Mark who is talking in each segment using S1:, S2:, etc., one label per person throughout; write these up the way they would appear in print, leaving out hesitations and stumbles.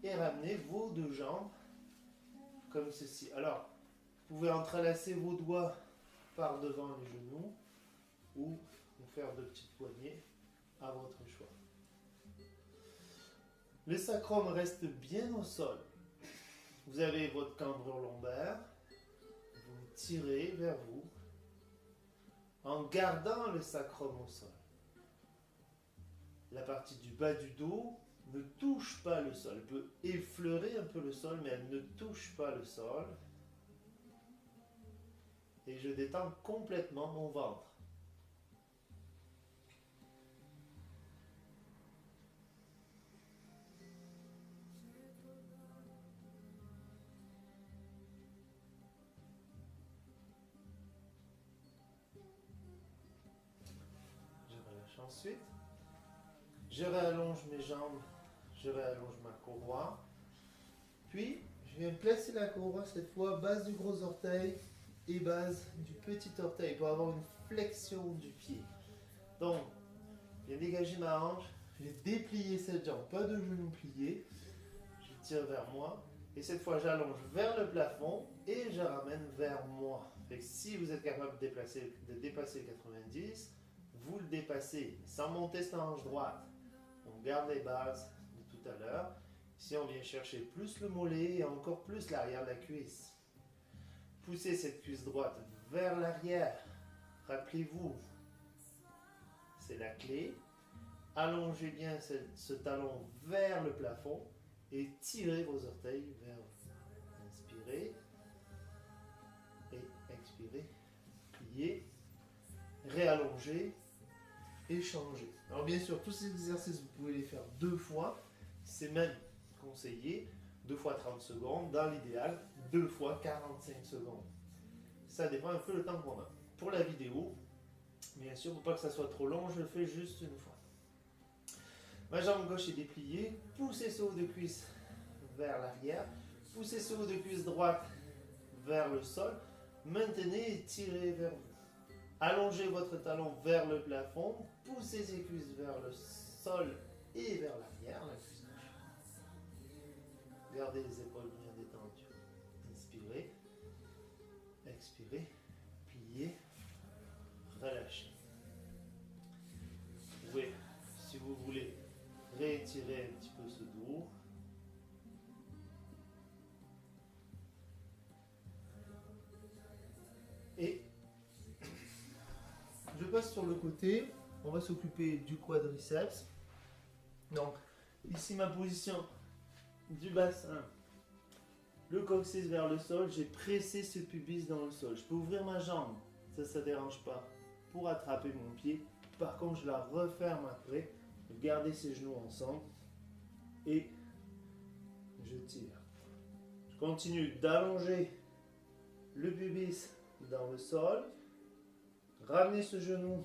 S1: et ramenez vos deux jambes comme ceci. Alors, vous pouvez entrelacer vos doigts par devant les genoux ou faire de petites poignées à votre choix. Le sacrum reste bien au sol. Vous avez votre cambrure lombaire, vous tirez vers vous en gardant le sacrum au sol. La partie du bas du dos ne touche pas le sol. Elle peut effleurer un peu le sol, mais elle ne touche pas le sol. Et je détends complètement mon ventre. Je relâche ensuite. Je réallonge mes jambes, je réallonge ma courroie. Puis, je viens placer la courroie cette fois, base du gros orteil et base du petit orteil pour avoir une flexion du pied. Donc, je viens dégager ma hanche, je vais déplier cette jambe, pas de genoux pliés. Je tire vers moi et cette fois j'allonge vers le plafond et je ramène vers moi. Fait que si vous êtes capable de dépasser le 90, vous le dépassez sans monter cette hanche droite. On garde les bases de tout à l'heure. Ici, on vient chercher plus le mollet et encore plus l'arrière de la cuisse. Poussez cette cuisse droite vers l'arrière. Rappelez-vous, c'est la clé. Allongez bien ce talon vers le plafond et tirez vos orteils vers vous. Inspirez et expirez. Pliez, réallongez et changez. Alors bien sûr, tous ces exercices, vous pouvez les faire 2 fois. C'est même conseillé 2 fois 30 secondes. Dans l'idéal, 2 fois 45 secondes. Ça dépend un peu le temps qu'on a. Pour la vidéo, bien sûr, pour pas que ça soit trop long, je le fais juste une fois. Ma jambe gauche est dépliée. Poussez ce haut de cuisse vers l'arrière. Poussez ce haut de cuisse droite vers le sol. Maintenez et tirez vers vous. Allongez votre talon vers le plafond. Poussez ces cuisses vers le sol et vers l'arrière. La cuisse gauche. Gardez les épaules bien détendues. Inspirez. Expirez. Pliez. Relâchez. Vous pouvez, si vous voulez, réétirer un petit peu ce dos. Et je passe sur le côté. On va s'occuper du quadriceps. Donc, ici ma position du bassin. Le coccyx vers le sol. J'ai pressé ce pubis dans le sol. Je peux ouvrir ma jambe. Ça ne dérange pas. Pour attraper mon pied. Par contre, je la referme après. Gardez ces genoux ensemble. Et je tire. Je continue d'allonger le pubis dans le sol. Ramenez ce genou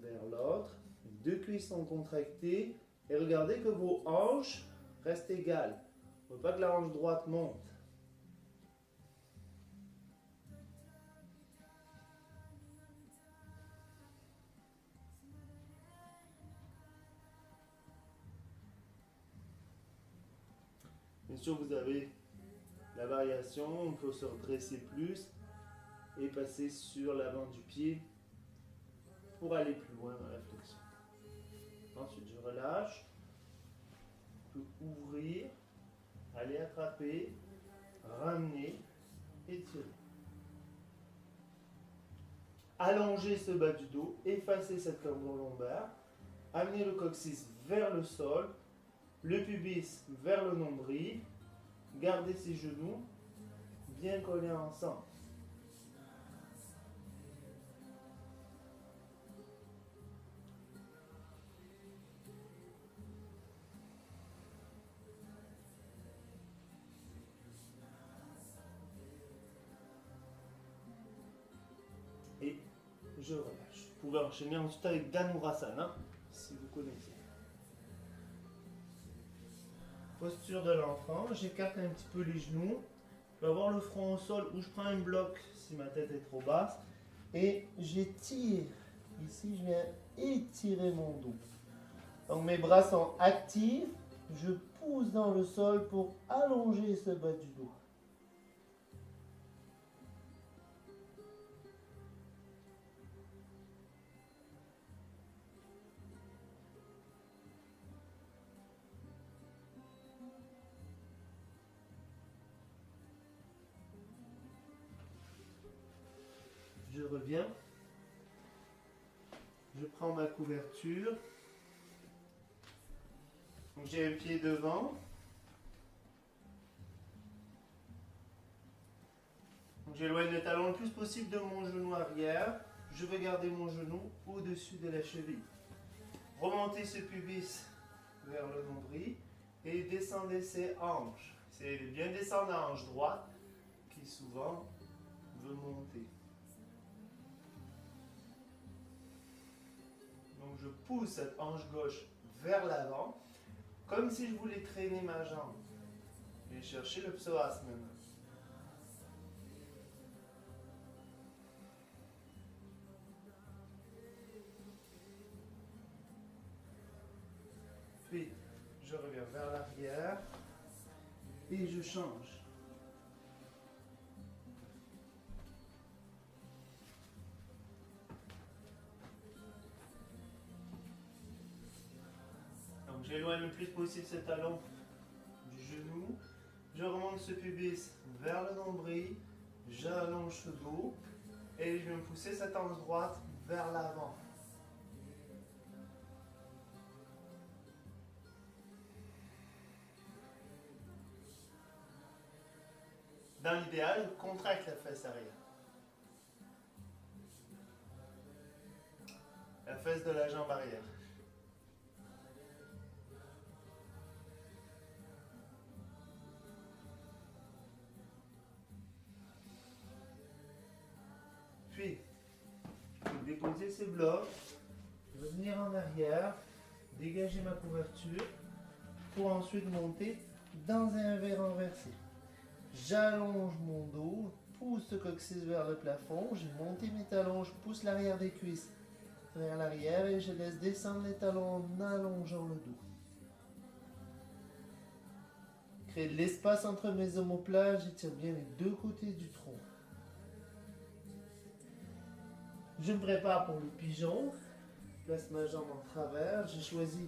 S1: vers l'autre. Les 2 cuisses sont contractées. Et regardez que vos hanches restent égales. Il ne faut pas que la hanche droite monte. Bien sûr, vous avez la variation. On peut se redresser plus et passer sur l'avant du pied pour aller plus loin dans la flexion. Ensuite, je relâche. Je peux ouvrir, aller attraper, ramener et tirer. Allongez ce bas du dos, effacez cette cambrure lombaire, amenez le coccyx vers le sol, le pubis vers le nombril, gardez ses genoux bien collés ensemble. Et je relâche. Vous pouvez enchaîner ensuite avec Dhanurasana, si vous connaissez. Posture de l'enfant, j'écarte un petit peu les genoux. Je vais avoir le front au sol ou je prends un bloc si ma tête est trop basse. Et j'étire. Ici, je viens étirer mon dos. Donc mes bras sont actifs, je pousse dans le sol pour allonger ce bas du dos. Je reviens. Je prends ma couverture. Donc j'ai un pied devant. Donc j'éloigne le talon le plus possible de mon genou arrière. Je vais garder mon genou au-dessus de la cheville. Remontez ce pubis vers le nombril et descendez ses hanches. C'est bien descendre la hanche droite qui souvent veut monter. Donc je pousse cette hanche gauche vers l'avant, comme si je voulais traîner ma jambe. Et chercher le psoas maintenant. Puis je reviens vers l'arrière et je change. Donc j'éloigne le plus possible ce talon du genou. Je remonte ce pubis vers le nombril. J'allonge ce dos. Et je vais me pousser cette hanche droite vers l'avant. Dans l'idéal, je contracte la fesse arrière. La fesse de la jambe arrière. Puis, je vais déposer ces blocs, revenir en arrière, dégager ma couverture pour ensuite monter dans un V renversé. J'allonge mon dos, pousse ce coccyx vers le plafond, j'ai monté mes talons, je pousse l'arrière des cuisses vers l'arrière et je laisse descendre les talons en allongeant le dos. Crée de l'espace entre mes omoplates, j'étire bien les deux côtés du tronc. Je me prépare pour le pigeon, je place ma jambe en travers, j'ai choisi,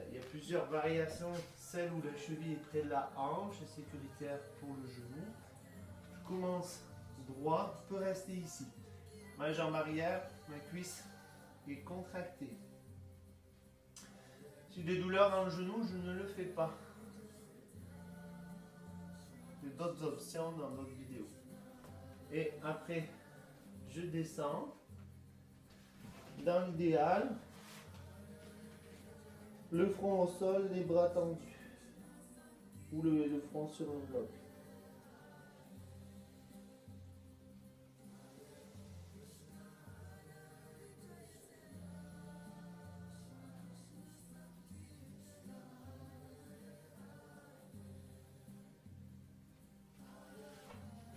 S1: il y a plusieurs variations, celle où la cheville est près de la hanche, c'est sécuritaire pour le genou. Je commence droit, je peux rester ici. Ma jambe arrière, ma cuisse est contractée. Si j'ai des douleurs dans le genou, je ne le fais pas. J'ai d'autres options dans d'autres vidéos. Et après, je descends. Dans l'idéal, le front au sol, les bras tendus. Ou le front sur un bloc.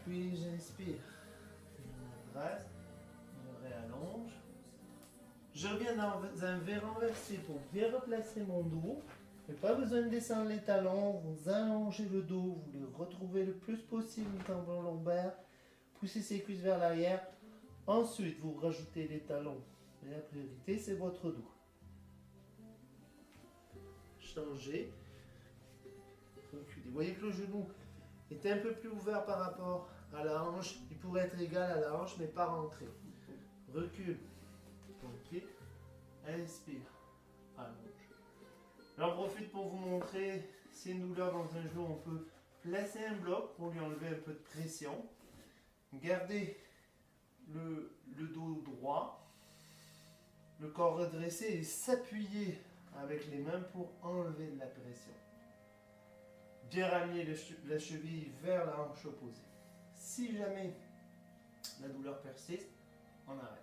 S1: Puis j'inspire. Je reste, je réallonge. Je reviens dans un V renversé pour bien replacer mon dos. Mais pas besoin de descendre les talons, vous allongez le dos, vous les retrouvez le plus possible le tendon lombaire, poussez ses cuisses vers l'arrière. Ensuite, vous rajoutez les talons. Et la priorité, c'est votre dos. Changez. Reculez. Vous voyez que le genou est un peu plus ouvert par rapport à la hanche. Il pourrait être égal à la hanche, mais pas rentré. Recule. Ok. Inspire. Allonge. J'en profite pour vous montrer si une douleur dans un genou, on peut placer un bloc pour lui enlever un peu de pression. Gardez le dos droit, le corps redressé et s'appuyer avec les mains pour enlever de la pression. Bien ramener la cheville vers la hanche opposée. Si jamais la douleur persiste, on arrête.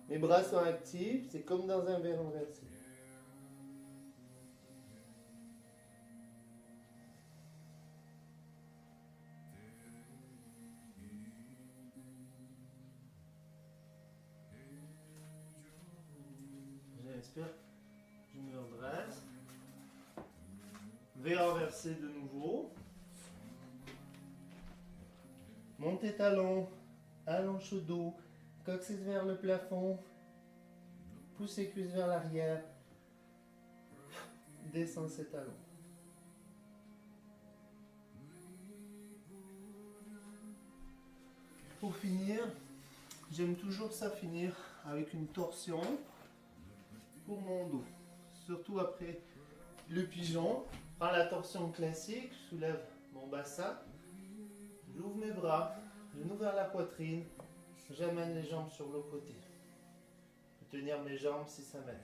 S1: Mes bras sont actifs, c'est comme dans un V renversé. inspire, je me redresse. V renversé de nouveau. Montez talon, allonge le dos, coccyx vers le plafond, poussez cuisses vers l'arrière, descends ses talons. Pour finir, j'aime toujours ça finir avec une torsion pour mon dos, surtout après le pigeon. Prends la torsion classique, je soulève mon bassin, j'ouvre mes bras, genou vers la poitrine, j'amène les jambes sur le côté. Je peux tenir mes jambes si ça m'aide.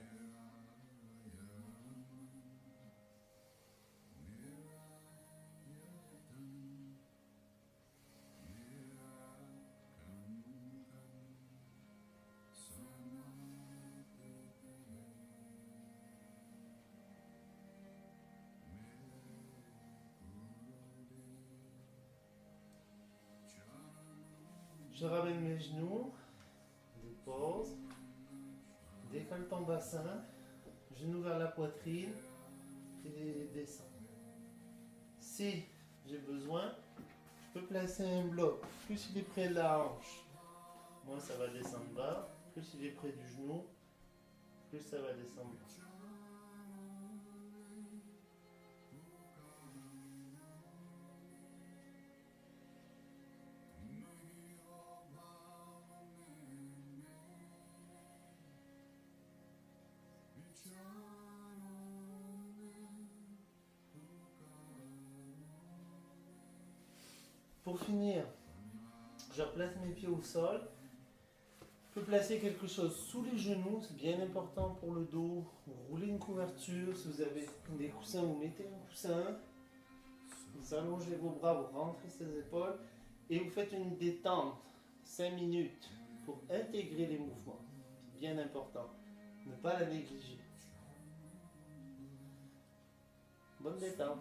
S1: Je ramène mes genoux, dépose, décolle ton bassin, genou vers la poitrine et descends. Si j'ai besoin, je peux placer un bloc. Plus il est près de la hanche, moins ça va descendre bas. Plus il est près du genou, plus ça va descendre bas. Pour finir, je replace mes pieds au sol. Je peux placer quelque chose sous les genoux, c'est bien important pour le dos. Vous roulez une couverture, si vous avez des coussins, vous mettez un coussin. Vous allongez vos bras, vous rentrez ses épaules et vous faites une détente, 5 minutes, pour intégrer les mouvements. C'est bien important, ne pas la négliger. Bonne détente.